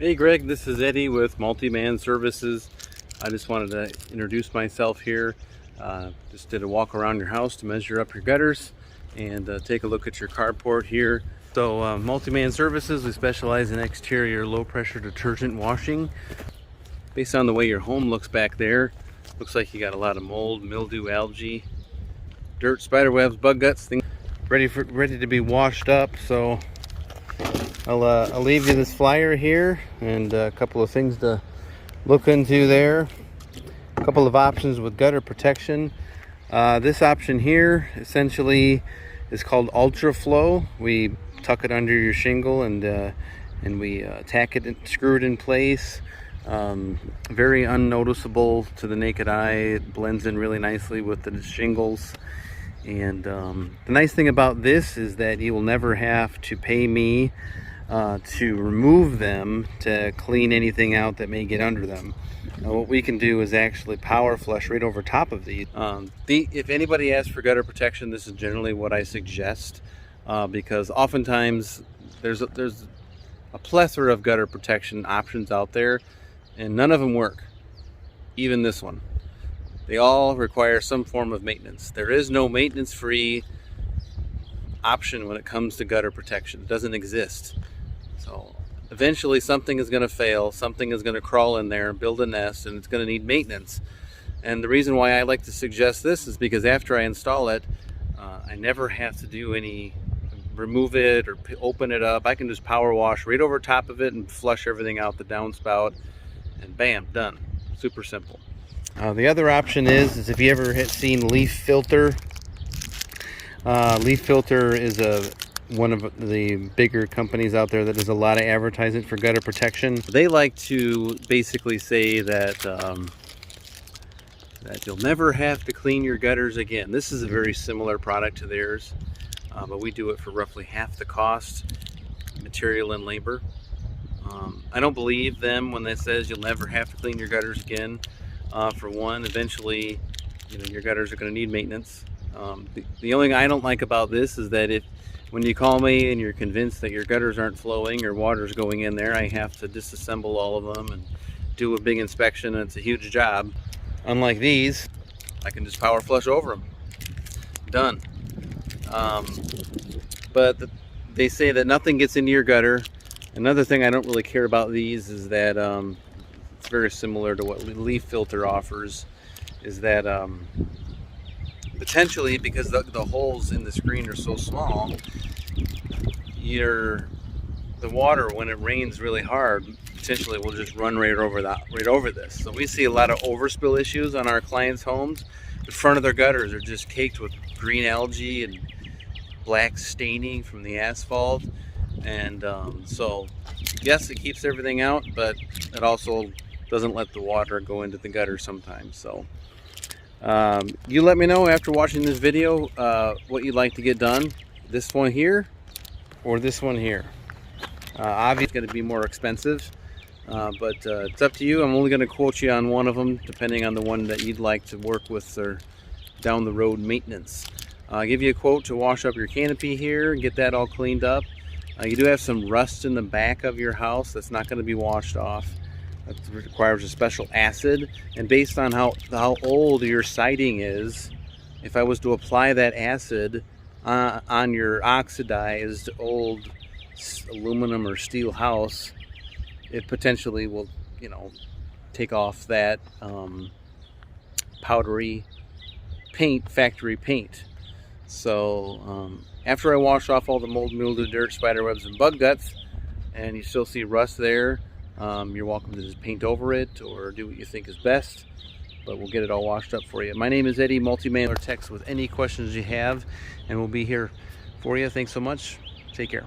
Hey Greg, this is Eddie with Multi-Man Services. I just wanted to introduce myself here. Just did a walk around your house to measure up your gutters and take a look at your carport here. So Multi-Man Services, we specialize in exterior low pressure detergent washing. Based on the way your home looks back there, looks like you got a lot of mold, mildew, algae, dirt, spider webs, bug guts, things ready to be washed up. So I'll leave you this flyer here and a couple of things to look into there. A couple of options with gutter protection. This option here essentially is called Ultra Flow. We tuck it under your shingle and we tack it and screw it in place. Very unnoticeable to the naked eye. It blends in really nicely with the shingles. And the nice thing about this is that you will never have to pay me to remove them to clean anything out that may get under them. What we can do is actually power flush right over top of these. If anybody asks for gutter protection, this is generally what I suggest, because oftentimes there's a plethora of gutter protection options out there and none of them work. Even this one. They all require some form of maintenance. There is no maintenance-free option when it comes to gutter protection. It doesn't exist. So eventually something is going to fail, something is going to crawl in there, build a nest, and it's going to need maintenance. And the reason why I like to suggest this is because after I install it, I never have to do any remove it or open it up. I can just power wash right over top of it and flush everything out the downspout, and bam, done. Super simple. The other option is if you ever seen Leaf Filter. Leaf Filter is one of the bigger companies out there that does a lot of advertising for gutter protection. They like to basically say that that you'll never have to clean your gutters again. This is a very similar product to theirs, but we do it for roughly half the cost, material and labor. I don't believe them when they says you'll never have to clean your gutters again. For one, eventually, your gutters are going to need maintenance. The only thing I don't like about this is that when you call me and you're convinced that your gutters aren't flowing or water's going in there, I have to disassemble all of them and do a big inspection, and it's a huge job. Unlike these, I can just power flush over them. Done. But they say that nothing gets into your gutter. Another thing I don't really care about these is that it's very similar to what Leaf Filter offers, is that potentially, because the holes in the screen are so small, the water, when it rains really hard, potentially will just run right over this. So we see a lot of overspill issues on our clients' homes. The front of their gutters are just caked with green algae and black staining from the asphalt. And so yes, it keeps everything out, but it also doesn't let the water go into the gutter sometimes. So you let me know after watching this video what you'd like to get done. This one here or this one here. Obviously it's going to be more expensive, but it's up to you. I'm only going to quote you on one of them depending on the one that you'd like to work with or down the road maintenance. I'll give you a quote to wash up your canopy here and get that all cleaned up. You do have some rust in the back of your house that's not going to be washed off. It requires a special acid, and based on how old your siding is, if I was to apply that acid on your oxidized old aluminum or steel house, it potentially will, take off that powdery paint, factory paint. So after I wash off all the mold, mildew, dirt, spider webs, and bug guts, and you still see rust there, you're welcome to just paint over it or do what you think is best, but we'll get it all washed up for you. My name is Eddie, Multi-Man, or text with any questions you have, and we'll be here for you. Thanks so much. Take care.